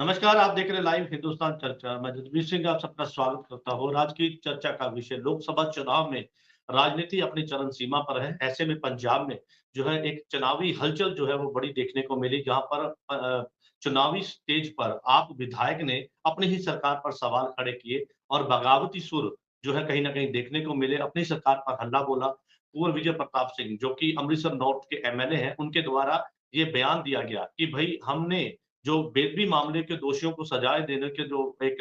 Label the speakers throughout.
Speaker 1: नमस्कार, आप देख रहे हैं लाइव हिंदुस्तान चर्चा। मैं जगदीश सिंह आप सबका स्वागत करता हूँ। आज की चर्चा का विषय लोकसभा चुनाव में राजनीति अपनी चरम सीमा पर है। ऐसे में पंजाब में जो है एक चुनावी हलचल जो है वो बड़ी देखने को मिली, जहाँ पर चुनावी स्टेज पर आप विधायक ने अपनी ही सरकार पर सवाल खड़े किए और बगावती सुर जो है कहीं न कहीं देखने को मिले। अपनी सरकार पर हल्ला बोला। कुंवर विजय प्रताप सिंह जो कि अमृतसर नॉर्थ के एमएलए हैं, उनके द्वारा ये बयान दिया गया कि भई हमने जो बेदबी मामले के दोषियों को सजाएँ देने के जो एक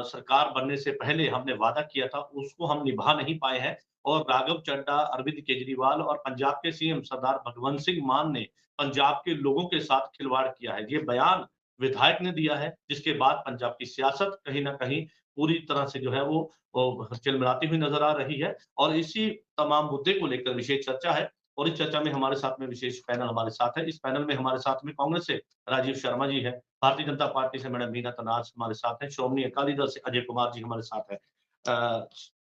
Speaker 1: सरकार बनने से पहले हमने वादा किया था, उसको हम निभा नहीं पाए हैं और राघव चड्ढा, अरविंद केजरीवाल और पंजाब के सीएम सरदार भगवंत सिंह मान ने पंजाब के लोगों के साथ खिलवाड़ किया है। ये बयान विधायक ने दिया है, जिसके बाद पंजाब की सियासत कहीं न कहीं पूरी तरह से जो है वो चिलमिलाती हुई नज़र आ रही है और इसी तमाम मुद्दे को लेकर विशेष चर्चा है और इस चर्चा में हमारे साथ में विशेष पैनल हमारे साथ है। इस पैनल में हमारे साथ में कांग्रेस से राजीव शर्मा जी हैं, भारतीय जनता पार्टी से मैडम मीना तनाज हमारे साथ हैं, श्रोमणी अकाली दल से अजय कुमार जी हमारे साथ हैं।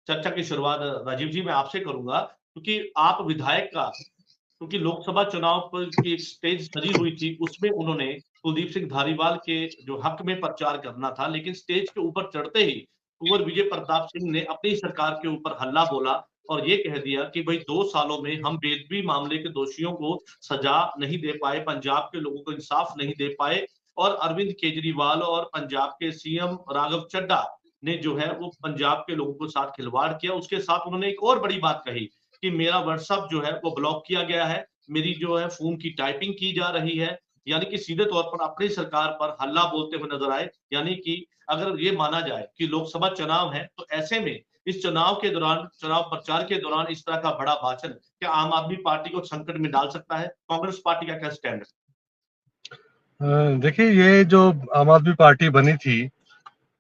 Speaker 1: चर्चा की शुरुआत राजीव जी मैं आपसे करूँगा क्योंकि आप विधायक का क्योंकि लोकसभा चुनाव पर की एक स्टेज सजी हुई थी, उसमें उन्होंने कुलदीप सिंह धारीवाल के जो हक में प्रचार करना था, लेकिन स्टेज के ऊपर चढ़ते ही कुंवर विजय प्रताप सिंह ने अपनी सरकार के ऊपर हल्ला बोला और ये कह दिया कि भई 2 सालों में हम बेदबी मामले के दोषियों को सजा नहीं दे पाए, पंजाब के लोगों को इंसाफ नहीं दे पाए और अरविंद केजरीवाल और पंजाब के सीएम राघव चड्ढा ने जो है वो पंजाब के लोगों के साथ खिलवाड़ किया। उसके साथ उन्होंने एक और बड़ी बात कही कि मेरा व्हाट्सएप जो है वो ब्लॉक किया गया है, मेरी जो है फ़ोन की टाइपिंग की जा रही है, यानी कि सीधे तौर पर अपनी सरकार पर हल्ला बोलते हुए नज़र आए। यानी कि अगर ये माना जाए कि लोकसभा चुनाव है, तो ऐसे में इस चुनाव के दौरान, चुनाव प्रचार के दौरान इस तरह का बड़ा भाषण क्या आम आदमी पार्टी को संकट में डाल सकता है? कांग्रेस पार्टी का क्या स्टैंड है?
Speaker 2: देखिए, ये जो आम आदमी पार्टी बनी थी,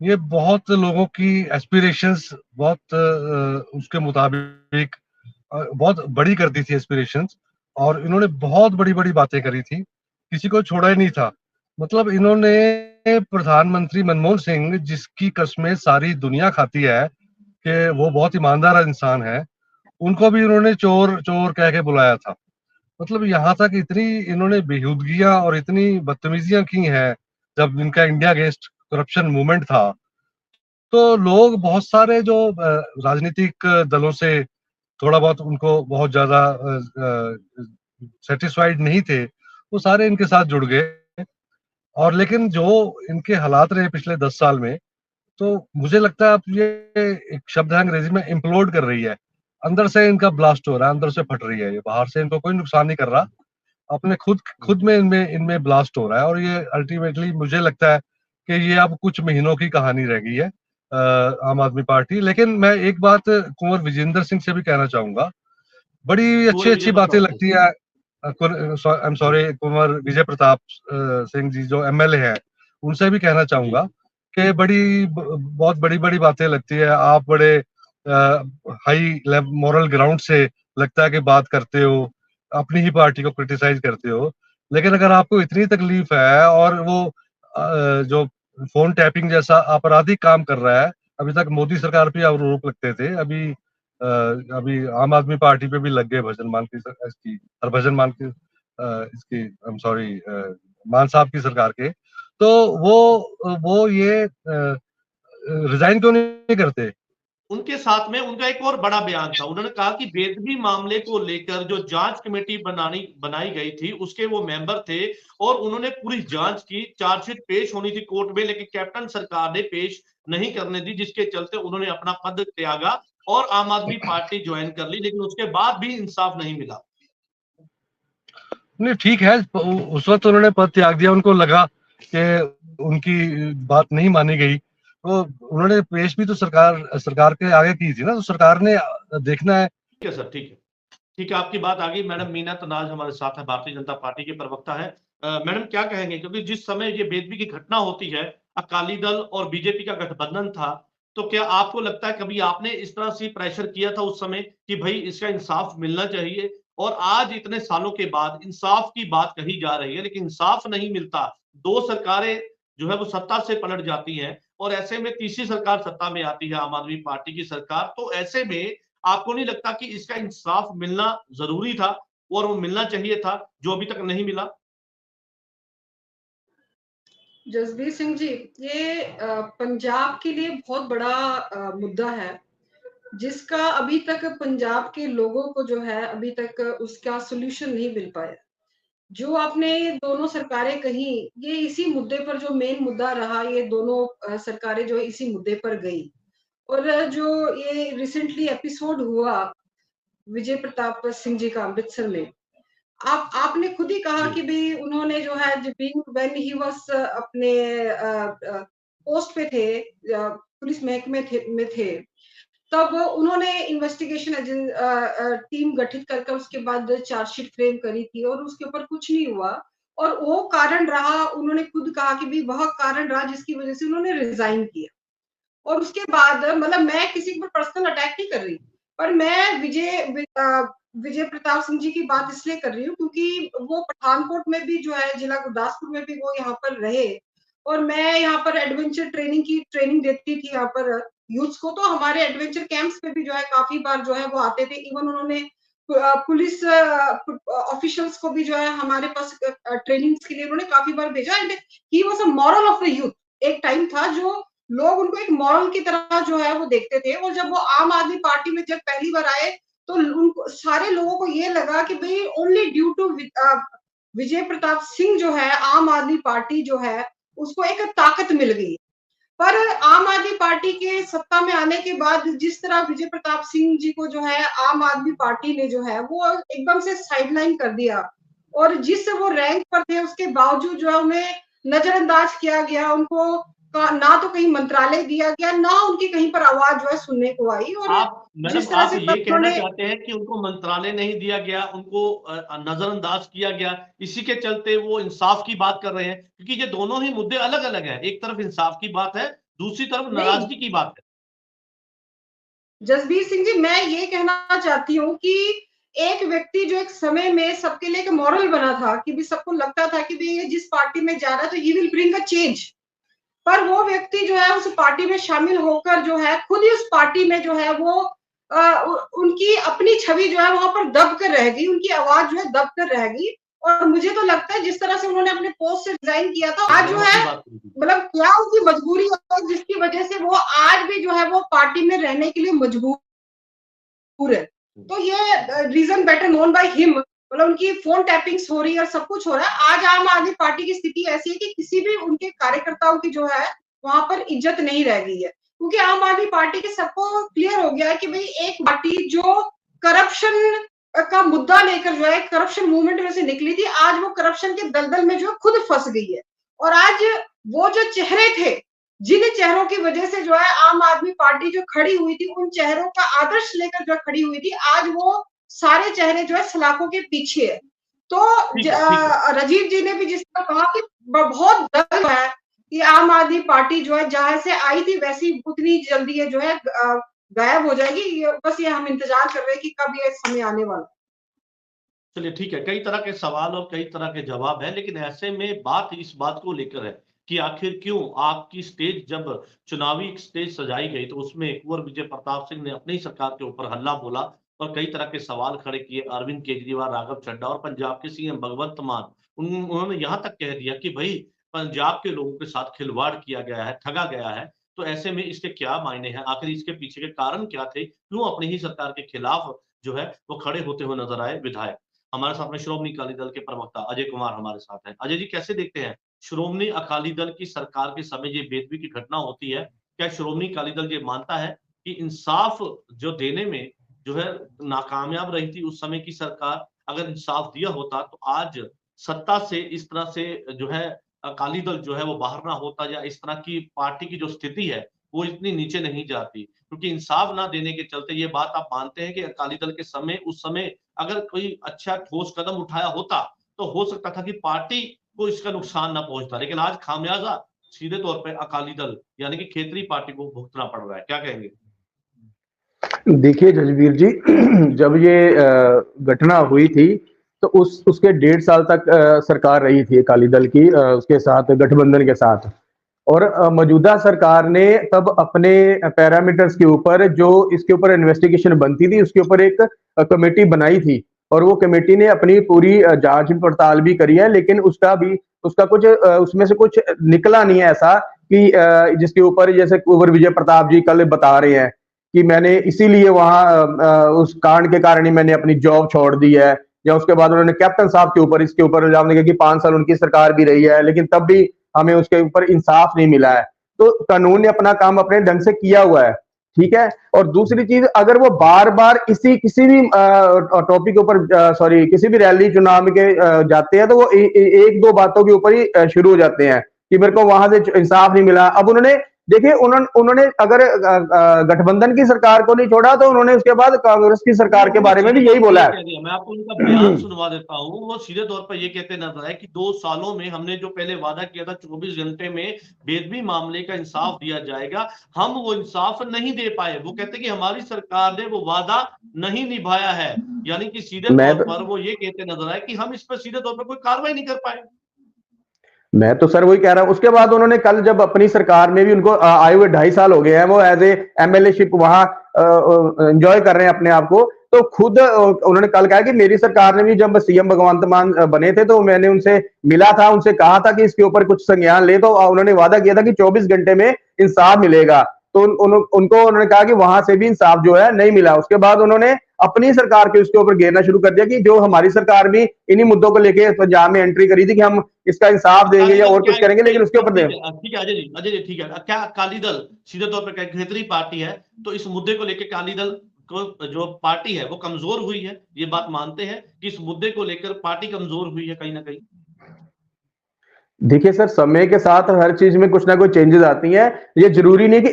Speaker 2: ये बहुत लोगों की एस्पिरेशंस बहुत उसके मुताबिक बहुत बड़ी कर दी थी एस्पिरेशंस। और इन्होंने बहुत बड़ी-बड़ी बातें करी थी, किसी को छोड़ा ही नहीं था। मतलब इन्होंने प्रधानमंत्री मनमोहन सिंह, जिसकी कस्में सारी दुनिया खाती है कि वो बहुत ईमानदार इंसान है, उनको भी इन्होंने चोर चोर कह के बुलाया था। मतलब यहाँ तक इतनी इन्होंने बेहूदगियां और इतनी बदतमीजियां की हैं, जब इनका इंडिया अगेंस्ट करप्शन मूवमेंट था, तो लोग बहुत सारे जो राजनीतिक दलों से थोड़ा बहुत उनको बहुत ज्यादा सेटिस्फाइड नहीं थे, वो सारे इनके साथ जुड़ गए। और लेकिन जो इनके हालात रहे पिछले 10 साल में, तो मुझे लगता है अब ये एक शब्द है अंग्रेजी में, इम्प्लोड कर रही है। अंदर से इनका ब्लास्ट हो रहा है, अंदर से फट रही है, ये बाहर से इनको कोई नुकसान नहीं कर रहा, अपने खुद खुद में इनमें इनमें ब्लास्ट हो रहा है। और ये अल्टीमेटली मुझे लगता है कि ये अब कुछ महीनों की कहानी रह गई है, आम आदमी पार्टी। लेकिन मैं एक बात कुंवर विजेंद्र सिंह से भी कहना चाहूंगा, बड़ी
Speaker 1: कुंवर
Speaker 2: अच्छी
Speaker 1: विजय
Speaker 2: अच्छी बातें
Speaker 1: प्रताप सिंह।
Speaker 2: लगती है। I am sorry, Kunwar Vijay Pratap Singh ji जो एमएलए हैं, उनसे भी कहना
Speaker 1: जी।
Speaker 2: चाहूंगा कि बहुत बड़ी बड़ी बातें लगती है। आप बड़े हाई मॉरल ग्राउंड से लगता है कि बात करते हो, अपनी ही पार्टी को क्रिटिसाइज करते हो। लेकिन अगर आपको इतनी तकलीफ है और वो जो फोन टैपिंग जैसा आपराधिक काम कर रहा है, अभी तक मोदी सरकार पे आरोप लगते थे, अभी आम आदमी पार्टी पे भी लग गए भजन मान की इसकी हरभजन मान की इसकी आई एम सॉरी मान साहब की सरकार के। तो वो ये रिजाइन क्यों नहीं करते?
Speaker 1: उनके साथ में उनका एक और बड़ा बयान था। उन्होंने कहा कि बेदबी मामले को लेकर जो जांच कमेटी बनाई गई थी, उसके वो मेंबर थे और उन्होंने पूरी जांच की। चार्जशीट पेश होनी थी कोर्ट में, लेकिन कैप्टन सरकार ने पेश नहीं करने दी, जिसके चलते उन्होंने अपना पद त्यागा और आम आदमी पार्टी ज्वाइन कर ली, लेकिन उसके बाद भी इंसाफ नहीं मिला।
Speaker 2: नहीं, ठीक है, उस वक्त उन्होंने पद त्याग दिया, उनको लगा कि उनकी बात नहीं मानी गई, तो उन्होंने पेश भी तो सरकार सरकार के आगे की थी ना, तो सरकार ने देखना है।
Speaker 1: ठीक है सर, ठीक है। ठीक है, आपकी बात आ गई। मैडम मीना तनाज हमारे साथ है, भारतीय जनता पार्टी के प्रवक्ता है। मैडम क्या कहेंगे, क्योंकि जिस समय ये बेदबी की घटना होती है, अकाली दल और बीजेपी का गठबंधन था, तो क्या आपको लगता है कभी आपने इस तरह से प्रेशर किया था उस समय कि भाई इसका इंसाफ मिलना चाहिए? और आज इतने सालों के बाद इंसाफ की बात कही जा रही है, लेकिन इंसाफ नहीं मिलता। 2 सरकारें जो है वो सत्ता से पलट जाती हैं और ऐसे में तीसरी सरकार सत्ता में आती है, आम आदमी पार्टी की सरकार। तो ऐसे में आपको नहीं लगता कि इसका इंसाफ मिलना ज़रूरी था और वो मिलना चाहिए था, जो अभी तक नहीं मिला?
Speaker 3: जसबीर सिंह जी, ये पंजाब के लिए बहुत बड़ा मुद्दा है, जिसका अभी तक पंजाब के लोगों को जो है अभी तक उसका सॉल्यूशन नहीं मिल पाया। जो आपने ये दोनों सरकारें कही, ये इसी मुद्दे पर जो मेन मुद्दा रहा, ये दोनों सरकारें जो है इसी मुद्दे पर गई। और जो ये रिसेंटली एपिसोड हुआ विजय प्रताप सिंह जी का अमृतसर में, आपने खुद ही कहा कि भई उन्होंने जो है व्हेन ही वाज़ अपने पोस्ट पे थे, पुलिस महकमे में थे, तब उन्होंने इन्वेस्टिगेशन टीम गठित कर उसके बाद चार्जशीट फ्रेम करी थी और उसके ऊपर कुछ नहीं हुआ। और वो कारण रहा, उन्होंने खुद कहा कि भई वह कारण रहा जिसकी वजह से उन्होंने रिज़ाइन किया। और उसके बाद मतलब मैं किसी के ऊपर पर्सनल अटैक नहीं कर रही, पर मैं विजय प्रताप सिंह जी की बात इसलिए कर रही हूँ क्योंकि वो पठानकोट में भी जो है, जिला गुरदासपुर में भी वो यहाँ पर रहे और मैं यहाँ पर एडवेंचर ट्रेनिंग की ट्रेनिंग देती थी यहाँ पर यूथ्स को। तो हमारे एडवेंचर कैंप्स पे भी जो है काफ़ी बार जो है वो आते थे। इवन उन्होंने पुलिस ऑफिशियल्स को भी जो है हमारे पास ट्रेनिंग्स के लिए उन्होंने काफ़ी बार भेजा। And he was a moral of the youth. एक टाइम था जो लोग उनको एक मॉरल की तरह जो है वो देखते थे। और जब वो आम आदमी पार्टी में जब पहली बार आए, तो उनको सारे लोगों को ये लगा कि भाई only due to Vijay Pratap Singh जो है, आम आदमी पार्टी जो है उसको एक ताकत मिल गई। पर आम आदमी पार्टी के सत्ता में आने के बाद जिस तरह विजय प्रताप सिंह जी को जो है आम आदमी पार्टी ने जो है वो एकदम से साइडलाइन कर दिया और जिस वो रैंक पर थे उसके बावजूद जो है उन्हें नजरअंदाज किया गया। उनको ना तो कहीं मंत्रालय दिया गया, ना उनकी कहीं पर आवाज जो है सुनने को आई। और
Speaker 1: आप
Speaker 3: जिस
Speaker 1: मैडम
Speaker 3: तरह
Speaker 1: आप
Speaker 3: से
Speaker 1: ये
Speaker 3: तब
Speaker 1: कहना
Speaker 3: उन्होंने
Speaker 1: चाहते हैं कि उनको मंत्रालय नहीं दिया गया, उनको नजरअंदाज किया गया, इसी के चलते वो इंसाफ की बात कर रहे हैं? क्योंकि ये दोनों ही मुद्दे अलग अलग हैं। एक तरफ इंसाफ की बात है, दूसरी तरफ
Speaker 3: नहीं,
Speaker 1: नाराजगी की बात है।
Speaker 3: जसबीर सिंह जी, मैं ये कहना चाहती हूँ कि एक व्यक्ति जो एक समय में सबके लिए एक मॉरल बना था कि भी सबको लगता था कि भी ये जिस पार्टी में जा रहा है तो he will bring a change. पर वो व्यक्ति जो है उस पार्टी में शामिल होकर जो है खुद ही उस पार्टी में जो है वो उनकी अपनी छवि जो है वहां पर दब कर रह गई, उनकी आवाज जो है दब कर रह गई। और मुझे तो लगता है जिस तरह से उन्होंने अपने पोस्ट से रिजाइन किया था, आज जो है मतलब क्या उनकी मजबूरी है जिसकी वजह से वो आज भी जो है वो पार्टी में रहने के लिए मजबूर है। तो ये reason better known by him, मतलब उनकी फोन टैपिंग्स हो रही है और सब कुछ हो रहा है। आज आम आदमी पार्टी की स्थिति ऐसी है कि किसी भी उनके कार्यकर्ताओं की जो है वहां पर इज्जत नहीं रह गई है, क्योंकि आम आदमी पार्टी के सबको क्लियर हो गया है कि भाई एक पार्टी जो करप्शन का मुद्दा लेकर जो है करप्शन मूवमेंट में से निकली थी, आज वो करप्शन के दलदल में जो है खुद फंस गई है। और आज वो जो चेहरे थे, जिन चेहरों की वजह से जो है आम आदमी पार्टी जो खड़ी हुई थी, उन चेहरों का आदर्श लेकर जो खड़ी हुई थी, आज वो सारे चेहरे जो है सलाखों के पीछे है। तो राजीव जी ने भी जिस तरह कहा कि बहुत दर्द है कि आम आदमी पार्टी जो है जहां से आई थी वैसी उतनी जल्दी है जो है गायब हो जाएगी। बस ये हम इंतजार कर रहे हैं कि कब ये समय आने वाला।
Speaker 1: चलिए ठीक है, कई तरह के सवाल और कई तरह के जवाब हैं, लेकिन ऐसे में बात इस बात को लेकर है कि आखिर क्यों आपकी स्टेज जब चुनावी स्टेज सजाई गई तो उसमें कुंवर विजय प्रताप सिंह ने अपनी सरकार के ऊपर हल्ला बोला और कई तरह के सवाल खड़े किए। अरविंद केजरीवाल, राघव चड्ढा और पंजाब के सीएम भगवंत मान, उन्होंने यहाँ तक कह दिया कि भाई पंजाब के लोगों के साथ खिलवाड़ किया गया है, ठगा गया है। तो ऐसे में इसके क्या मायने हैं? आखिर इसके पीछे के कारण क्या थे? क्यों अपनी ही सरकार के खिलाफ जो है वो खड़े होते हुए नजर आए विधायक? हमारे साथ में श्रोमणी अकाली दल के प्रवक्ता अजय कुमार हमारे साथ हैं। अजय जी, कैसे देखते हैं श्रोमणी अकाली दल की सरकार के समय ये बेदबी की घटना होती है? क्या श्रोमणी अकाली दल ये मानता है कि इंसाफ जो देने में जो है नाकामयाब रही थी उस समय की सरकार? अगर इंसाफ दिया होता तो आज सत्ता से इस तरह से जो है अकाली दल जो है वो बाहर ना होता, या इस तरह की पार्टी की जो स्थिति है वो इतनी नीचे नहीं जाती। क्योंकि इंसाफ ना देने के चलते ये बात आप मानते हैं कि अकाली दल के समय उस समय अगर कोई अच्छा ठोस कदम उठाया होता तो हो सकता था कि पार्टी को इसका नुकसान ना पहुंचता, लेकिन आज खामियाजा सीधे तौर पे अकाली दल यानी कि क्षेत्रीय पार्टी को भुगतना पड़ रहा है। क्या कहेंगे?
Speaker 4: देखिए जसबीर जी, जब ये घटना हुई थी तो उसके 1.5 साल तक सरकार रही थी अकाली दल की, उसके साथ गठबंधन के साथ। और मौजूदा सरकार ने तब अपने पैरामीटर्स के ऊपर जो इसके ऊपर इन्वेस्टिगेशन बनती थी उसके ऊपर एक कमेटी बनाई थी और वो कमेटी ने अपनी पूरी जांच पड़ताल भी करी है, लेकिन उसका भी उसका कुछ उसमें से कुछ निकला नहीं है ऐसा कि जिसके ऊपर जैसे कुंवर विजय प्रताप जी कल बता रहे हैं कि मैंने इसीलिए वहां उस कांड के कारण ही मैंने अपनी जॉब छोड़ दी है, या उसके बाद उन्होंने कैप्टन साहब के ऊपर इसके ऊपर इल्जाम लगा कि 5 साल उनकी सरकार भी रही है लेकिन तब भी हमें उसके ऊपर इंसाफ नहीं मिला है। तो कानून ने अपना काम अपने ढंग से किया हुआ है, ठीक है। और दूसरी चीज, अगर वो बार बार इसी किसी भी टॉपिक के ऊपर सॉरी किसी भी रैली चुनाव के जाते हैं तो वो एक दो बातों के ऊपर ही शुरू हो जाते हैं कि मेरे को वहां से इंसाफ नहीं मिला। अब उन्होंने देखिए उन्होंने अगर गठबंधन की सरकार को नहीं छोड़ा तो उन्होंने उसके बाद कांग्रेस की सरकार के बारे में भी यही बोला है।
Speaker 1: मैं आपको उनका बयान सुनवा देता हूँ। वो सीधे तौर पर ये कहते नजर आए कि 2 सालों में हमने जो पहले वादा किया था 24 घंटे में बेदबी मामले का इंसाफ दिया जाएगा, हम वो इंसाफ नहीं दे पाए। वो कहते कि हमारी सरकार ने वो वादा नहीं निभाया है, यानी कि सीधे तौर पर वो ये कहते नजर आए कि हम इस पर सीधे तौर पर कोई कार्रवाई नहीं कर पाए।
Speaker 4: मैं तो सर वही कह रहा हूं। उसके बाद उन्होंने कल जब अपनी सरकार में भी उनको आए हुए 2.5 साल हो गए हैं, वो एज ए एमएलए शिप वहां एंजॉय कर रहे हैं अपने आप को, तो खुद उन्होंने कल कहा कि मेरी सरकार ने भी जब सीएम भगवंत मान बने थे तो मैंने उनसे मिला था, उनसे कहा था कि इसके ऊपर कुछ संज्ञान ले, तो उन्होंने वादा किया था कि 24 घंटे में इंसाफ मिलेगा। तो उनको उन्होंने कहा कि वहां से भी इंसाफ जो है नहीं मिला। उसके बाद उन्होंने अपनी सरकार के उसके ऊपर घेरना शुरू कर दिया कि जो हमारी सरकार भी इन्हीं मुद्दों को लेके पंजाब में एंट्री करी थी कि हम इसका इंसाफ देंगे या और कुछ करेंगे, लेकिन उसके ऊपर
Speaker 1: ठीक है अजय जी ठीक है। क्या अकाली दल सीधे तौर पर खेतरी पार्टी है, तो इस मुद्दे को लेकर अकाली दल को जो पार्टी है वो कमजोर हुई है, ये बात मानते हैं कि इस मुद्दे को लेकर पार्टी कमजोर हुई है कहीं ना कहीं?
Speaker 4: देखिए सर, समय के साथ हर चीज में कुछ ना कुछ चेंजेस आती हैं। ये जरूरी नहीं कि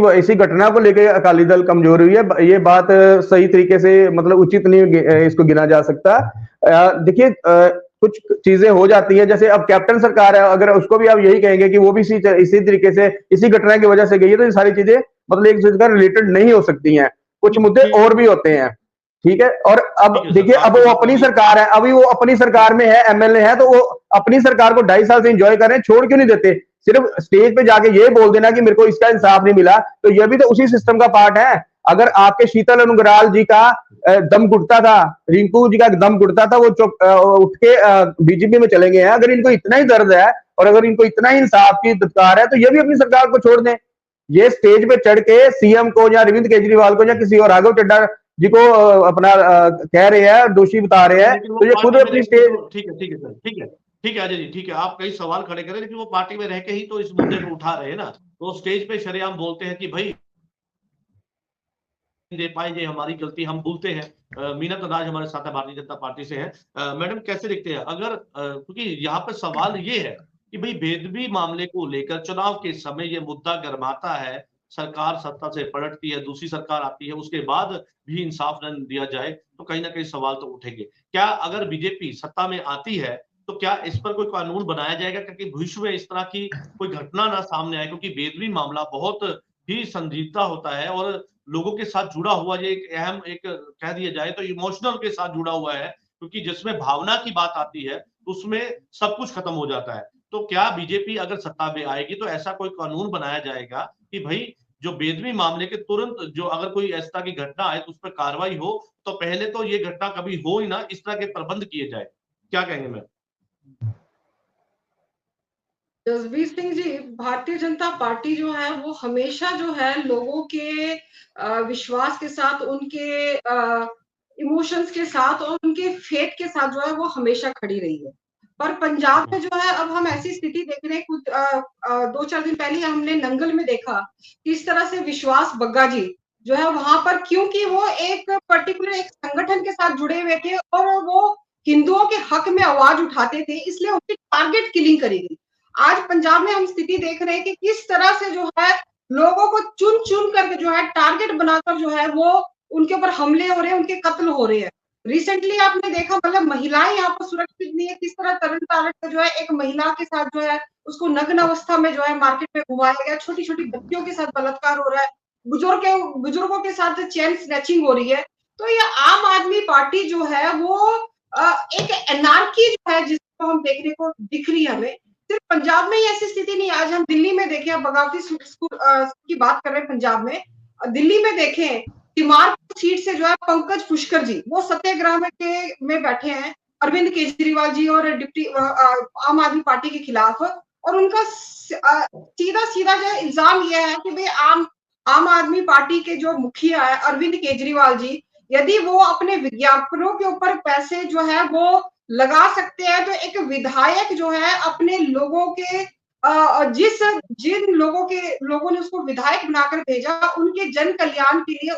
Speaker 4: इसी घटना को लेकर अकाली दल कमजोर हुई है। ये बात सही तरीके से मतलब उचित नहीं इसको गिना जा सकता। देखिए कुछ चीजें हो जाती हैं, जैसे अब कैप्टन सरकार है, अगर उसको भी आप यही कहेंगे कि वो भी इसी तरीके से इसी घटना की वजह से गई है, तो ये सारी चीजें मतलब एक दूसरे का रिलेटेड नहीं हो सकती हैं। कुछ मुद्दे और भी होते हैं, ठीक है। और अब देखिए, अब वो अपनी सरकार है, अभी वो अपनी सरकार में है, एमएलए है, तो वो अपनी सरकार को 2.5 साल से एंजॉय कर रहे हैं, छोड़ क्यों नहीं देते? सिर्फ स्टेज पे जाके ये बोल देना कि मेरे को इसका इंसाफ नहीं मिला, तो ये भी तो उसी सिस्टम का पार्ट है। अगर आपके शीतल अनुग्राल जी का दम घुटता था, रिंकू जी का दम घुटता था, वो उठ के बीजेपी में चले गए हैं। अगर इनको इतना ही दर्द है और अगर इनको इतना ही इंसाफ की दरकार है, तो ये भी अपनी सरकार को छोड़ दें। ये स्टेज पे चढ़ के सीएम को या अरविंद केजरीवाल को या किसी और राघव चड्ढा जी को अपना कह रहे हैं, दोषी बता रहे हैं, तो ये खुद अपनी स्टेज।
Speaker 1: ठीक है सर, ठीक है अजय जी, ठीक है। आप कई सवाल खड़े करें, लेकिन वो पार्टी में रह के ही तो इस मुद्दे को उठा रहे हैं ना। तो स्टेज पे शरेआम बोलते हैं कि भाई दे पाए, ये हमारी गलती, हम भूलते हैं। मीना तनाज हमारे साथ है, भारतीय जनता पार्टी से है। मैडम कैसे देखते हैं, अगर क्योंकि यहाँ पर सवाल ये है कि भाई बेदबी मामले को लेकर चुनाव के समय ये मुद्दा गर्माता है, सरकार सत्ता से पलटती है, दूसरी सरकार आती है, उसके बाद भी इंसाफ न दिया जाए, तो कहीं ना कहीं सवाल तो उठेंगे। क्या अगर बीजेपी सत्ता में आती है तो क्या इस पर कोई कानून बनाया जाएगा, क्योंकि भविष्य में इस तरह की कोई घटना ना सामने आए? क्योंकि बेदबी मामला बहुत ही संजीदा होता है और लोगों के साथ जुड़ा हुआ, ये एक अहम, एक कह दिया जाए तो इमोशनल के साथ जुड़ा हुआ है, क्योंकि जिसमें भावना की बात आती है उसमें सब कुछ खत्म हो जाता है। तो क्या बीजेपी अगर सत्ता में आएगी तो ऐसा कोई कानून बनाया जाएगा कि भाई जो बेदबी मामले के तुरंत जो अगर कोई इस तरह की घटना आए तो उस पर कार्रवाई हो, तो पहले तो ये घटना कभी हो ही ना, इस तरह के प्रबंध किए जाए? क्या कहेंगे मैम?
Speaker 3: जसबीर सिंह जी, भारतीय जनता पार्टी जो है वो हमेशा जो है लोगों के विश्वास के साथ, उनके इमोशंस के साथ और उनके फेथ के साथ जो है वो हमेशा खड़ी रही है। पर पंजाब में जो है अब हम ऐसी स्थिति देख रहे हैं, कुछ 2-4 दिन पहले हमने नंगल में देखा किस तरह से विश्वास बग्गा जी जो है वहां पर, क्योंकि वो एक पर्टिकुलर एक संगठन के साथ जुड़े हुए थे और वो हिंदुओं के हक में आवाज उठाते थे, इसलिए उनकी टारगेट किलिंग करी गई। आज पंजाब में हम स्थिति देख रहे हैं कि किस तरह से जो है लोगों को चुन चुन करके जो है टारगेट बनाकर जो है वो उनके ऊपर हमले हो रहे हैं, उनके कत्ल हो रहे हैं। रिसेंटली आपने देखा, मतलब महिलाएं यहाँ पर सुरक्षित नहीं है, किस तरह तरन तारन जो है एक महिला के साथ जो है उसको नग्न अवस्था में जो है मार्केट में घुमाया गया, छोटी छोटी बच्चियों के साथ बलात्कार हो रहा है, बुजुर्गों के साथ चेन स्नैचिंग हो रही है। तो ये आम आदमी पार्टी जो है वो एक एनार्की जो है जिसको हम देखने को दिख रही है हमें। सिर्फ पंजाब में ही ऐसी स्थिति नहीं, आज हम दिल्ली में देखें, बगावती स्कूल की बात कर रहे हैं पंजाब में, दिल्ली में देखें तिमारपुर सीट से जो है पंकज पुष्कर जी वो सत्याग्रह में बैठे हैं, अरविंद केजरीवाल जी और डिप्टी आम आदमी पार्टी के खिलाफ, और उनका सीधा सीधा जो इल्जाम यह है कि भाई आम आदमी पार्टी के जो मुखिया है अरविंद केजरीवाल जी, यदि वो अपने विज्ञापनों के ऊपर पैसे जो है वो लगा सकते हैं, तो एक विधायक जो है अपने लोगों के जिन लोगों ने उसको विधायक बनाकर भेजा, उनके जन कल्याण के लिए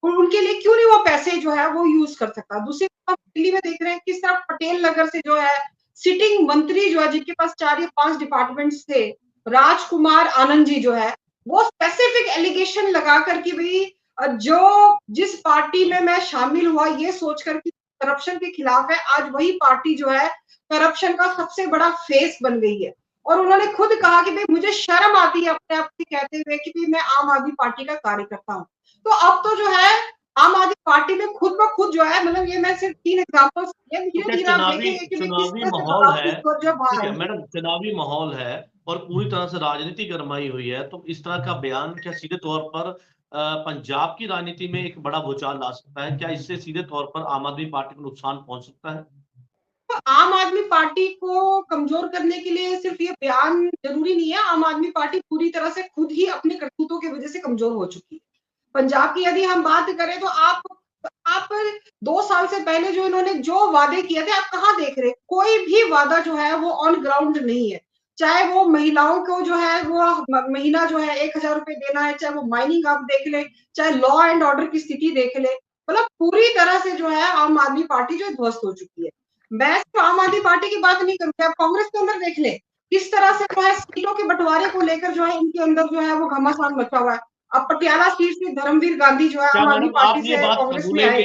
Speaker 3: उनके लिए क्यों नहीं वो पैसे जो है वो यूज कर सकता। दूसरी तरफ दिल्ली में देख रहे हैं किस तरह पटेल नगर से जो है सिटिंग मंत्री जो है, जिनके पास 4 या 5 डिपार्टमेंट्स थे, राजकुमार आनंद जी जो है, वो स्पेसिफिक एलिगेशन लगाकर कि भाई जो जिस पार्टी में मैं शामिल हुआ ये सोचकर कि करप्शन के खिलाफ है, आज वही पार्टी जो है करप्शन का सबसे बड़ा फेस बन गई है। और उन्होंने खुद कहा कि भाई मुझे शर्म आती है अपने आप से कहते हुए कि भाई मैं आम आदमी पार्टी का कार्यकर्ता हूँ। तो अब तो जो है आम आदमी पार्टी में खुद ब खुद जो है, मतलब ये मैं सिर्फ 3 एग्जांपल्स दिए, धीरे-धीरे आप देखेंगे कि किस
Speaker 1: चुनावी
Speaker 3: तरह से
Speaker 1: माहौल है,
Speaker 3: बगावती जो
Speaker 1: ठीक है मैडम, चुनावी माहौल है और पूरी तरह से राजनीति गरमाई हुई है, तो इस तरह का बयान क्या सीधे तौर पर पंजाब की राजनीति में एक बड़ा भूचाल ला सकता है? क्या इससे सीधे तौर पर आम आदमी पार्टी को नुकसान पहुंच सकता है?
Speaker 3: तो आम आदमी पार्टी को कमजोर करने के लिए सिर्फ ये बयान जरूरी नहीं है। आम आदमी पार्टी पूरी तरह से खुद ही अपने करतूतों की वजह से कमजोर हो चुकी है। पंजाब की यदि हम बात करें तो आप 2 साल से पहले जो इन्होंने जो वादे किए थे, आप कहाँ देख रहे हैं? कोई भी वादा जो है वो ऑन ग्राउंड नहीं है। चाहे वो महिलाओं को जो है वो महीना जो है 1000 रुपए देना है, चाहे वो माइनिंग आप देख ले, चाहे लॉ एंड ऑर्डर की स्थिति देख ले, मतलब पूरी तरह से जो है आम आदमी पार्टी जो है ध्वस्त हो चुकी है। मैं सिर्फ आम आदमी पार्टी की बात नहीं करूंगी, आप कांग्रेस के अंदर देख ले किस तरह से जो है सीटों के बंटवारे को लेकर जो है इनके अंदर जो है वो घमासान मचा हुआ है। अब पटियाला सीट से धर्मवीर गांधी जो है
Speaker 1: क्या
Speaker 3: आम आदमी
Speaker 1: मैडम आप
Speaker 3: पार्टी
Speaker 1: ये
Speaker 3: से
Speaker 1: बात
Speaker 3: कांग्रेस में आए।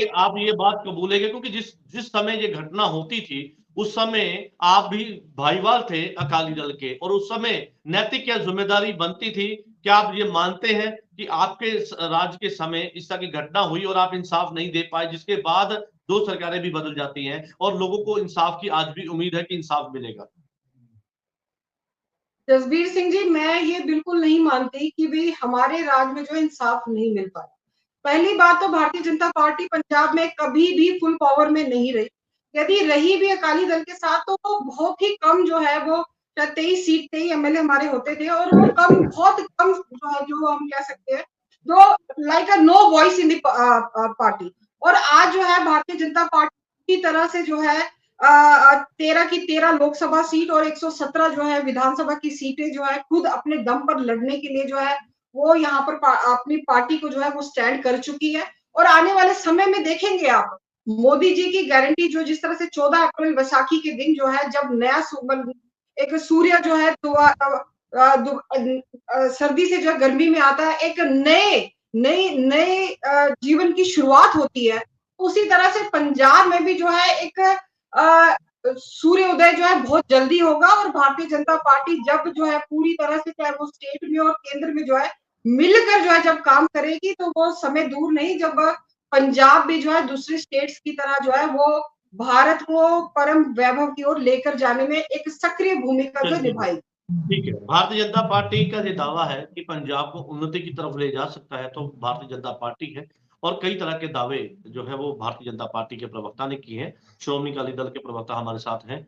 Speaker 1: कबूलेंगे क्योंकि जिस समय ये घटना होती थी उस समय आप भी भाईवाल थे अकाली दल के, और उस समय नैतिक या जिम्मेदारी बनती थी। क्या आप ये मानते हैं कि आपके राज्य के समय इस तरह की घटना हुई और आप इंसाफ नहीं दे पाए, जिसके बाद 2 सरकारें भी बदल जाती हैं और लोगों को इंसाफ की आज भी उम्मीद है कि इंसाफ मिलेगा?
Speaker 3: जसबीर सिंह जी, मैं ये बिल्कुल नहीं मानती कि भाई हमारे राज्य में जो इंसाफ नहीं मिल पाया। पहली बात तो भारतीय जनता पार्टी पंजाब में कभी भी फुल पावर में नहीं रही। यदि रही भी अकाली दल के साथ तो वो बहुत ही कम जो है वो 23 सीट 23 एमएलए हमारे होते थे, और वो कम बहुत कम जो है जो हम कह सकते हैं जो like a no voice in the party. और आज जो है भारतीय जनता पार्टी की तरह से जो है 13 की 13 लोकसभा सीट और 117 जो है विधानसभा की सीटें जो है खुद अपने दम पर लड़ने के लिए जो है वो यहाँ पर अपनी पार्टी को जो है वो स्टैंड कर चुकी है। और आने वाले समय में देखेंगे आप मोदी जी की गारंटी जो जिस तरह से 14 अप्रैल वैसाखी के दिन जो है जब नया एक सूर्य जो है सर्दी से जो गर्मी में आता है, एक नए जीवन की शुरुआत होती है, उसी तरह से पंजाब में भी जो है एक सूर्य उदय जो है बहुत जल्दी होगा। और भारतीय जनता पार्टी जब जो है पूरी तरह से चाहे वो स्टेट में और केंद्र में जो है मिलकर जो है जब काम करेगी, तो वो समय दूर नहीं जब पंजाब भी जो है दूसरे स्टेट्स की तरह जो है वो भारत को परम वैभव की ओर लेकर जाने में एक सक्रिय भूमिका जो निभाएगी।
Speaker 1: ठीक है, भारतीय जनता पार्टी का ये दावा है कि पंजाब को उन्नति की तरफ ले जा सकता है तो भारतीय जनता पार्टी है, और कई तरह के दावे जो है वो भारतीय जनता पार्टी के प्रवक्ता ने किए हैं। श्रोमणी अकाली दल के प्रवक्ता हमारे साथ हैं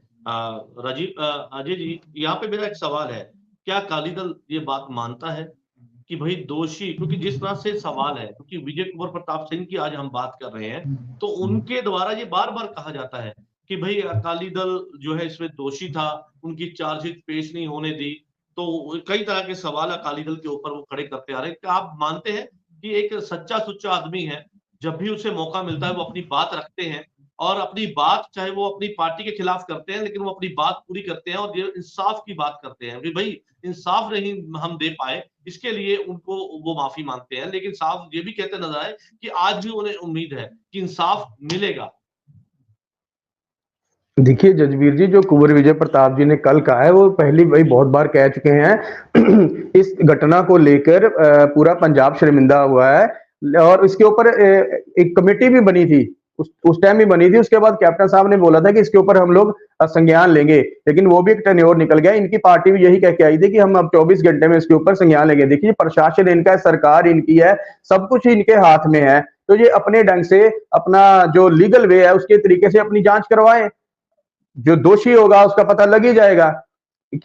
Speaker 1: राजीव अजय जी। यहाँ पे मेरा एक सवाल है, क्या अकाली दल ये बात मानता है कि भाई दोषी, क्योंकि जिस तरह से सवाल है, क्योंकि विजय कुमार प्रताप सिंह की आज हम बात कर रहे हैं, तो उनके द्वारा ये बार बार कहा जाता है कि भाई अकाली दल जो है इसमें दोषी था, उनकी चार्जशीट पेश नहीं होने दी, तो कई तरह के सवाल अकाली दल के ऊपर वो खड़े करते आ रहे हैं। क्या आप मानते हैं कि एक सच्चा सुच्चा आदमी है, जब भी उसे मौका मिलता है वो अपनी बात रखते हैं, और अपनी बात चाहे वो अपनी पार्टी के खिलाफ करते हैं लेकिन वो अपनी बात पूरी करते हैं और ये इंसाफ की बात करते हैं कि भाई इंसाफ नहीं हम दे पाए, इसके लिए उनको वो माफी मांगते हैं, लेकिन साफ ये भी कहते नजर आए कि आज भी उन्हें उम्मीद है कि इंसाफ मिलेगा?
Speaker 4: देखिए जजबीर जी, जो कुंवर विजय प्रताप जी ने कल कहा है वो पहली भाई बहुत बार कह चुके हैं। इस घटना को लेकर पूरा पंजाब शर्मिंदा हुआ है, और इसके ऊपर एक कमेटी भी बनी थी, उस टाइम भी बनी थी। उसके बाद कैप्टन साहब ने बोला था कि इसके ऊपर हम लोग संज्ञान लेंगे, लेकिन वो भी एक टर्नओवर निकल गया। इनकी पार्टी भी यही कह के आई थी कि हम अब 24 घंटे में इसके ऊपर संज्ञान लेंगे। देखिए प्रशासन इनका है, सरकार इनकी है, सब कुछ इनके हाथ में है, तो ये अपने ढंग से अपना जो लीगल वे है उसके तरीके से अपनी जांच करवाए। जो दोषी होगा उसका पता लग ही जाएगा।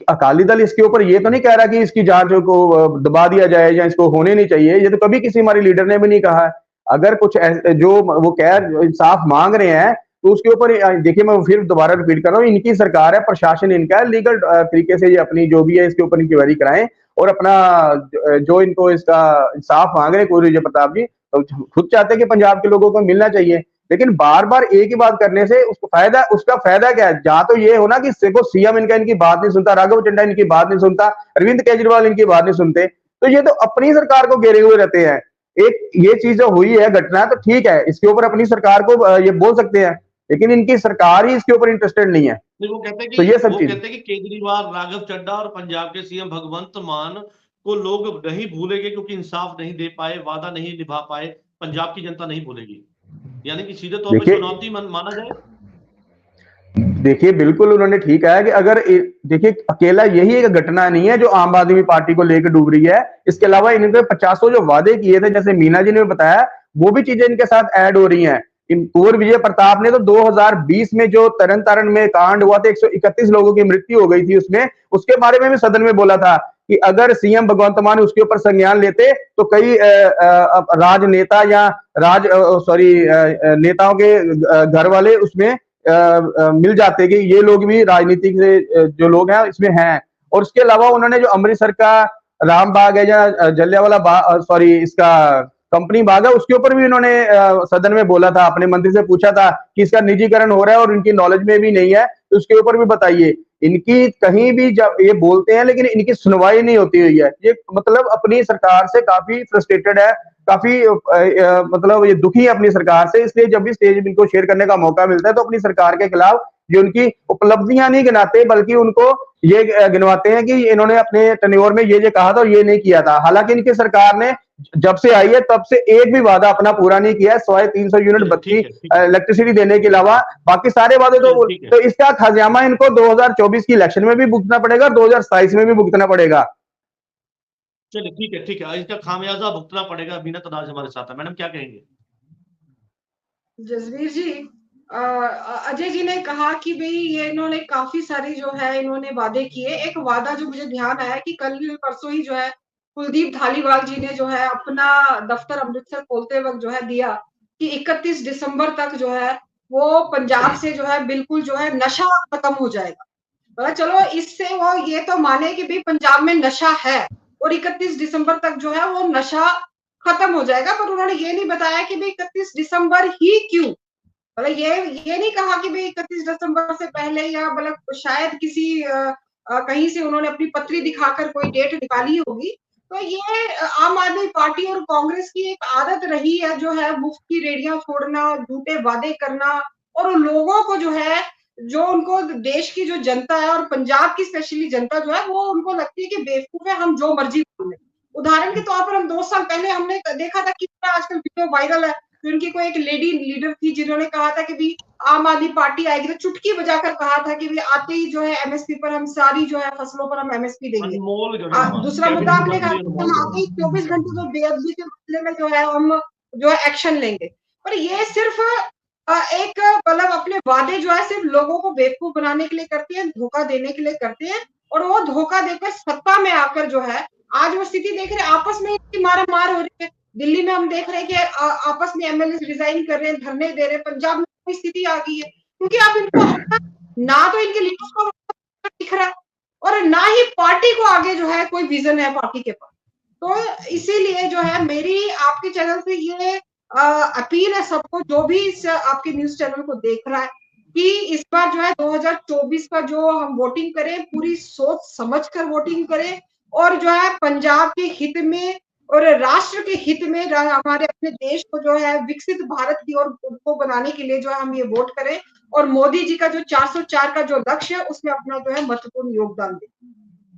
Speaker 4: अकाली दल इसके ऊपर ये तो नहीं कह रहा कि इसकी जांच को दबा दिया जाए या इसको होने नहीं चाहिए, ये तो कभी किसी हमारे लीडर ने भी नहीं कहा है। अगर कुछ जो वो कह इंसाफ मांग रहे हैं तो उसके ऊपर देखिए, मैं फिर दोबारा रिपीट कर रहा हूँ, इनकी सरकार है, प्रशासन इनका है, लीगल तरीके से ये अपनी जो भी है इसके ऊपर इंक्वायरी कराएं और अपना जो इनको इसका इंसाफ मांग रहे हैं कुंवर विजय प्रताप जी, तो खुद चाहते हैं कि पंजाब के लोगों को मिलना चाहिए, लेकिन बार बार एक ही बात करने से उसका फायदा क्या है? जहां तो ये हो ना कि देखो सीएम इनकी बात नहीं सुनता, राघव चड्ढा इनकी बात नहीं सुनता, अरविंद केजरीवाल इनकी बात नहीं सुनते, तो ये तो अपनी सरकार को घेरे हुए रहते हैं। एक ये चीज जो हुई है घटना, तो ठीक है, इसके ऊपर अपनी सरकार को ये बोल सकते हैं, लेकिन इनकी सरकार ही इसके ऊपर इंटरेस्टेड नहीं है।
Speaker 1: नहीं, वो कहते हैं कि
Speaker 4: तो ये सब चीज
Speaker 1: कहते हैं कि केजरीवाल, राघव चड्ढा और पंजाब के सीएम भगवंत मान को लोग नहीं भूलेंगे क्योंकि इंसाफ नहीं दे पाए, वादा नहीं निभा पाए, पंजाब की जनता नहीं भूलेगी, यानी कि सीधे तौर पर चुनौती माना जाए।
Speaker 4: देखिए बिल्कुल उन्होंने ठीक कहा कि अगर देखिए अकेला यही एक घटना नहीं है जो आम आदमी पार्टी को लेकर डूब रही है, इसके अलावा इनके 50 जो वादे किए थे, जैसे मीना जी ने बताया, वो भी चीजें इनके साथ ऐड हो रही हैं। कुंवर विजय प्रताप ने तो 2020 में जो तरन तारण में कांड हुआ था, 131 लोगों की मृत्यु हो गई थी उसमें, उसके बारे में भी सदन में बोला था कि अगर सीएम भगवंत मान उसके ऊपर संज्ञान लेते तो कई राजनेता या नेताओं के घर वाले उसमें मिल जाते कि ये लोग भी राजनीतिक से जो लोग हैं इसमें हैं। और उसके अलावा उन्होंने जो अमृतसर का राम बाग है या जलियांवाला बाग, इसका कंपनी बाग है, उसके ऊपर भी इन्होंने सदन में बोला था, अपने मंत्री से पूछा था कि इसका निजीकरण हो रहा है और इनकी नॉलेज में भी नहीं है, तो उसके ऊपर भी बताइए। इनकी कहीं भी जब ये बोलते हैं लेकिन इनकी सुनवाई नहीं होती हुई है, ये मतलब अपनी सरकार से काफी फ्रस्ट्रेटेड है, काफी मतलब ये दुखी है अपनी सरकार से, इसलिए जब भी स्टेज इनको शेयर करने का मौका मिलता है तो अपनी सरकार के खिलाफ जो उनकी उपलब्धियां नहीं गिनाते, बल्कि उनको ये गिनवाते हैं कि इन्होंने अपने टेन्योर में ये कहा था और ये नहीं किया था। हालांकि इनकी सरकार ने जब से आई है तब से एक भी वादा अपना पूरा नहीं किया है, 350 यूनिट बत्ती इलेक्ट्रिसिटी देने के अलावा बाकी सारे वादे तो इसका खजामा इनको 2024 की इलेक्शन में भी भुगतना पड़ेगा, 2027 में भी भुगतना पड़ेगा।
Speaker 1: चलिए ठीक है, इसका खामियाजा भुगतना पड़ेगा। बीना तनाज हमारे साथ है, मैडम क्या कहेंगे?
Speaker 3: जसवीर जी, अजय जी ने कहा कि भाई ये इन्होंने काफी सारी जो है इन्होंने वादे किए। एक वादा जो मुझे ध्यान आया कि कल परसों ही जो है कुलदीप धालीवाल जी ने जो है अपना दफ्तर अमृतसर खोलते वक्त जो है दिया कि 31 दिसंबर तक जो है वो पंजाब से जो है बिल्कुल जो है नशा खत्म हो जाएगा। चलो इससे वो ये तो माने कि भाई पंजाब में नशा है और 31 दिसंबर तक जो है वो नशा खत्म हो जाएगा, पर उन्होंने ये नहीं बताया कि भाई 31 दिसंबर ही क्यों। मतलब ये नहीं कहा कि भाई 31 दिसंबर से पहले, या मतलब शायद किसी कहीं से उन्होंने अपनी पत्री दिखाकर कोई डेट निकाली होगी। तो ये आम आदमी पार्टी और कांग्रेस की एक आदत रही है जो है मुफ्त की रेडियां छोड़ना, झूठे वादे करना, और लोगों को जो है, जो उनको देश की जो जनता है और पंजाब की स्पेशली जनता जो है वो उनको लगती है कि बेवकूफ है, हम जो मर्जी बोले। उदाहरण के तौर पर हम 2 साल पहले हमने देखा था कितना आजकल वीडियो वायरल है, उनकी कोई एक लेडी लीडर थी जिन्होंने कहा था कि भी आम आदमी पार्टी आएगी, तो चुटकी बजाकर कहा था कि भी आते ही जो है एमएसपी पर हम सारी जो है फसलों पर हम एमएसपी देंगे। दूसरा मुद्दा आपने कहा हम आते ही 24 घंटे जो बेअदबी के मसले में जो है हम जो है एक्शन लेंगे। पर ये सिर्फ एक मतलब अपने वादे जो है सिर्फ लोगों को बेवकूफ बनाने के लिए करते हैं, धोखा देने के लिए करते हैं, और वो धोखा देकर सत्ता में आकर जो है आज वो स्थिति देख रहे हैं, आपस में इनकी मारामार हो रही है। दिल्ली में हम देख रहे हैं कि आपस में एमएलए रिजाइन कर रहे हैं, धरने दे रहे हैं। पंजाब में कोई स्थिति आ गई है क्योंकि अब इनको ना तो इनके लीडर्स को दिख रहा है और ना ही पार्टी को आगे जो है कोई विजन है पार्टी के पास। तो इसीलिए जो है मेरी आपके चैनल से ये अपील है सबको, जो भी इस आपके न्यूज चैनल को देख रहा है, कि इस बार जो है 2024 का जो हम वोटिंग करें, पूरी सोच समझ कर वोटिंग करें, और जो है पंजाब के हित में और राष्ट्र के हित में हमारे अपने देश को जो है विकसित भारत की ओर को बनाने के लिए जो है हम ये वोट करें, और मोदी जी का जो 404 का जो लक्ष्य है उसमें अपना जो है महत्वपूर्ण योगदान दें।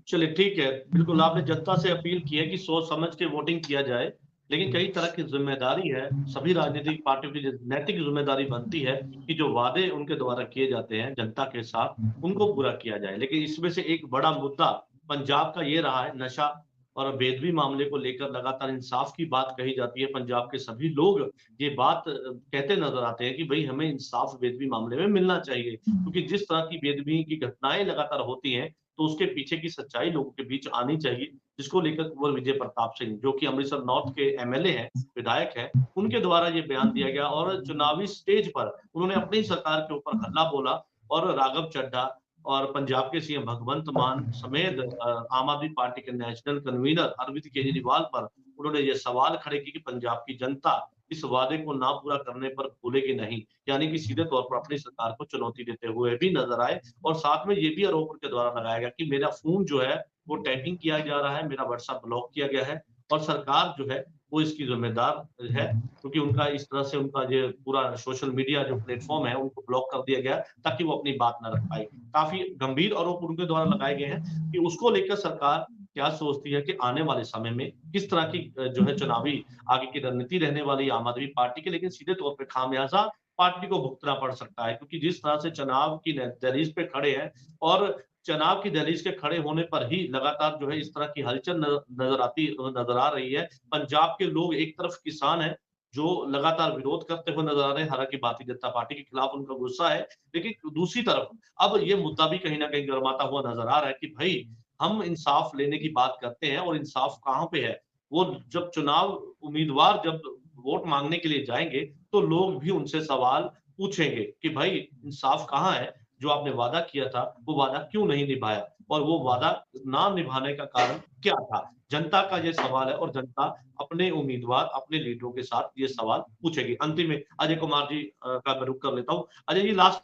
Speaker 1: चलिए ठीक है, बिल्कुल आपने जनता से अपील की है कि सोच समझ के वोटिंग किया जाए, लेकिन कई तरह की जिम्मेदारी है, सभी राजनीतिक पार्टियों की नैतिक जिम्मेदारी बनती है कि जो वादे उनके द्वारा किए जाते हैं जनता के साथ उनको पूरा किया जाए। लेकिन इसमें से एक बड़ा मुद्दा पंजाब का ये रहा है नशा, और बेदबी मामले को लेकर लगातार इंसाफ की बात कही जाती है। पंजाब के सभी लोग ये बात कहते नजर आते हैं कि भाई हमें इंसाफ बेदबी मामले में मिलना चाहिए, क्योंकि जिस तरह की बेदबी की घटनाएं लगातार होती हैं तो उसके पीछे की सच्चाई लोगों के बीच आनी चाहिए, जिसको लेकर कुंवर विजय प्रताप सिंह, जो कि अमृतसर नॉर्थ के एमएलए हैं, विधायक हैं, उनके द्वारा ये बयान दिया गया और चुनावी स्टेज पर उन्होंने अपनी सरकार के ऊपर हल्ला बोला और राघव चड्ढा और पंजाब के सीएम भगवंत मान समेत आम आदमी पार्टी के नेशनल कन्वीनर अरविंद केजरीवाल पर उन्होंने ये सवाल खड़े किए कि पंजाब की जनता इस वादे को ना पूरा करने पर भूलेगी नहीं, यानी कि सीधे तौर पर अपनी सरकार को चुनौती देते हुए भी नजर आए। और साथ में ये भी आरोप उनके द्वारा लगाया गया कि मेरा फोन जो है वो टैपिंग किया जा रहा है, मेरा व्हाट्सएप ब्लॉक किया गया है और सरकार जो है वो इसकी जिम्मेदार है, क्योंकि उनका इस तरह से उनका ये पूरा सोशल मीडिया जो प्लेटफॉर्म है उनको ब्लॉक कर दिया गया ताकि वो अपनी बात न रख पाए। काफी गंभीर आरोप उनके द्वारा लगाए गए हैं कि उसको लेकर सरकार क्या सोचती है कि आने वाले समय में किस तरह की जो है चुनावी आगे की रणनीति रहने वाली आम आदमी पार्टी की, लेकिन सीधे तौर पे खामियाजा पार्टी को भुगतना पड़ सकता है, क्योंकि जिस तरह से चुनाव की दहलीज पे खड़े हैं और चुनाव की दहलीज के खड़े होने पर ही लगातार जो है इस तरह की हलचल नजर आ रही है। पंजाब के लोग एक तरफ किसान है जो लगातार विरोध करते हुए नजर आ रहे हैं, हालांकि भारतीय जनता पार्टी के खिलाफ उनका गुस्सा है, लेकिन दूसरी तरफ अब ये मुद्दा भी कहीं ना कहीं गर्माता हुआ नजर आ रहा है कि भाई हम इंसाफ लेने की बात करते हैं और इंसाफ कहाँ पे है। वो जब चुनाव उम्मीदवार जब वोट मांगने के लिए जाएंगे तो लोग भी उनसे सवाल पूछेंगे कि भाई इंसाफ कहाँ है, जो आपने वादा किया था वो वादा क्यों नहीं निभाया और वो वादा ना निभाने का कारण क्या था। जनता का ये सवाल है और जनता अपने उम्मीदवार अपने लीडरों के साथ ये सवाल पूछेगी। अंतिम में अजय कुमार जी का मैं रुख कर लेता हूँ। अजय जी, लास्ट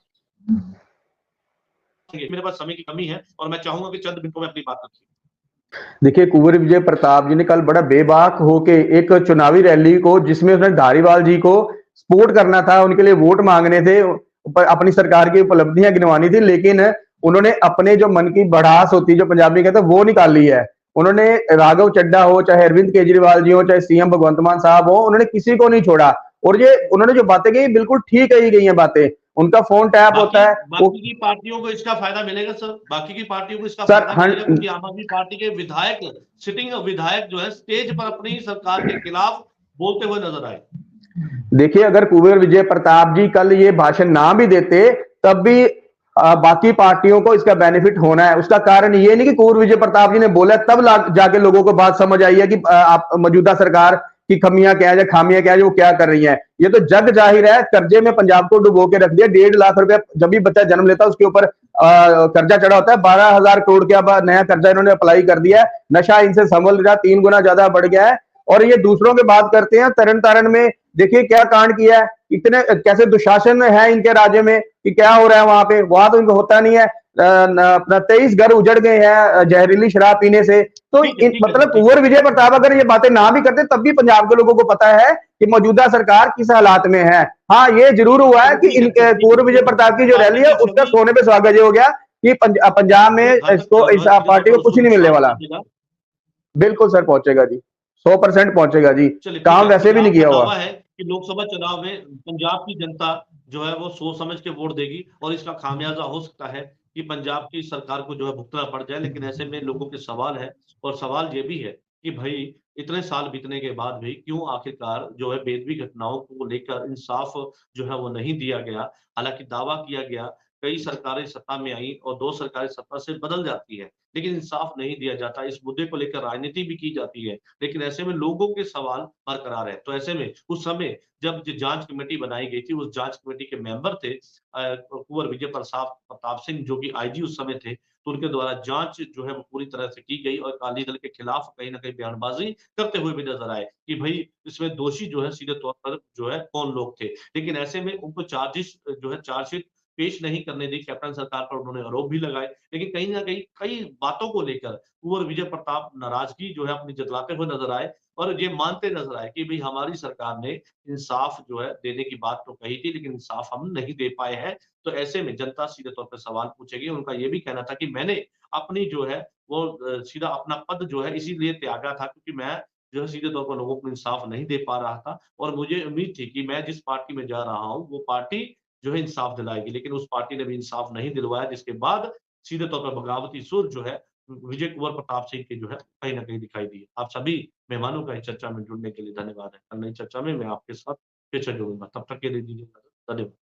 Speaker 1: मेरे पास समय की कमी है और मैं चाहूंगा कि चंद मिनटों में अपनी बात रखिए।
Speaker 4: देखिए, कुंवर विजय प्रताप जी ने कल बड़ा बेबाक होके एक चुनावी रैली को, जिसमें उसने धारीवाल जी को सपोर्ट करना था, उनके लिए वोट मांगने थे, अपनी सरकार की उपलब्धियां गिनवानी थी, लेकिन उन्होंने अपने जो मन की भड़ास होती है, जो पंजाबी कहते हैं, वो निकाल ली है। उन्होंने राघव चड्ढा हो, चाहे अरविंद केजरीवाल जी हो, चाहे सीएम भगवंत मान साहब हो, उन्होंने किसी को नहीं छोड़ा। और ये उन्होंने जो बातें कही बिल्कुल ठीक कही गई हैं बातें। उनका फोन टैप होता है,
Speaker 1: बाकी की पार्टियों को इसका फायदा मिलेगा सर, बाकी की पार्टियों को इसका
Speaker 4: सर,
Speaker 1: फायदा मिलेगा, क्योंकि आम आदमी पार्टी के विधायक सिटिंग विधायक जो है स्टेज पर अपनी सरकार के खिलाफ बोलते हुए नजर आए।
Speaker 4: देखिए, अगर कुंवर विजय प्रताप जी कल ये भाषण ना भी देते तब भी बाकी पार्टियों को इसका बेनिफिट होना है। उसका कारण ये नहीं कि कुंवर विजय प्रताप जी ने बोला तब जाके लोगों को बात समझ आई है कि आप मौजूदा सरकार की कमियां क्या है, खामियां क्या है, वो क्या कर रही है। ये तो जग जाहिर है, कर्जे में पंजाब को डुबो के रख दिया। 1.5 लाख रुपया जब भी बच्चा जन्म लेता है उसके ऊपर कर्जा चढ़ा होता है। 12,000 करोड़ का अब नया कर्जा इन्होंने अप्लाई कर दिया है। नशा इनसे संभल रहा, 3 गुना ज्यादा बढ़ गया है। और ये दूसरों की बात करते हैं। तरन तारण में देखिए क्या कांड किया है, इतने कैसे दुशासन है इनके राज्य में कि क्या हो रहा है वहां पे, वहां तो इनको होता नहीं है। अपना 23 घर उजड़ गए हैं जहरीली शराब पीने से। तो मतलब कुंवर विजय प्रताप अगर ये बातें ना भी करते तब भी पंजाब के लोगों को पता है कि मौजूदा सरकार किस हालात में है। हाँ, ये जरूर हुआ है कि इनके कुंवर विजय प्रताप की जो रैली है उसका सोने पे सुहागा ये हो गया कि पंजाब में इसको इस पार्टी को कुछ नहीं मिलने वाला। बिल्कुल सर, पहुंचेगा जी, 100% पहुंचेगा जी। काम वैसे भी नहीं किया हुआ
Speaker 1: है कि लोकसभा चुनाव में पंजाब की जनता जो है वो सोच समझ के वोट देगी और इसका खामियाजा हो सकता है कि पंजाब की सरकार को जो है भुगतना पड़ जाए। लेकिन ऐसे में लोगों के सवाल है और सवाल ये भी है कि भाई इतने साल बीतने के बाद भी क्यों आखिरकार जो है बेदबी घटनाओं को लेकर इंसाफ जो है वो नहीं दिया गया। हालांकि दावा किया गया, कई सरकारें सत्ता में आई और 2 सरकारें सत्ता से बदल जाती है, लेकिन इंसाफ नहीं दिया जाता। इस मुद्दे को लेकर राजनीति भी की जाती है, लेकिन ऐसे में लोगों के सवाल बरकरार है। तो ऐसे में उस समय जब जांच कमेटी बनाई गई थी, उस जांच कमेटी के मेंबर थे कुंवर विजय प्रताप सिंह, जो कि आईजी उस समय थे। तो उनके द्वारा जांच जो है वो पूरी तरह से की गई और अकाली दल के खिलाफ कहीं ना कहीं बयानबाजी करते हुए भी नजर आए कि भाई इसमें दोषी जो है सीधे तौर पर जो है कौन लोग थे। लेकिन ऐसे में उनको चार्जशीट पेश नहीं करने दी कैप्टन सरकार पर, उन्होंने आरोप भी लगाए। लेकिन कहीं ना कहीं कई बातों को लेकर कुंवर विजय प्रताप नाराजगी जो है अपनी जतलाते हुए नजर आए और ये मानते नजर आए कि भाई हमारी सरकार ने इंसाफ जो है देने की बात तो कही थी, लेकिन इंसाफ हम नहीं दे पाए हैं। तो ऐसे में जनता सीधे तौर पर सवाल पूछेगी। उनका ये भी कहना था कि मैंने अपनी जो है वो सीधा अपना पद जो है इसीलिए त्यागा था क्योंकि मैं जो है सीधे तौर पर लोगों को इंसाफ नहीं दे पा रहा था और मुझे उम्मीद थी कि मैं जिस पार्टी में जा रहा हूँ वो पार्टी जो है इंसाफ दिलाएगी, लेकिन उस पार्टी ने भी इंसाफ नहीं दिलवाया, जिसके बाद सीधे तौर पर बगावती सुर जो है विजय कुंवर प्रताप सिंह के जो है कहीं ना कहीं दिखाई दिए। आप सभी मेहमानों का इस चर्चा में जुड़ने के लिए धन्यवाद है। कल नई चर्चा में मैं आपके साथ फिर से जुड़ूंगा, तब तक के लिए दीजिए इजाजत। धन्यवाद।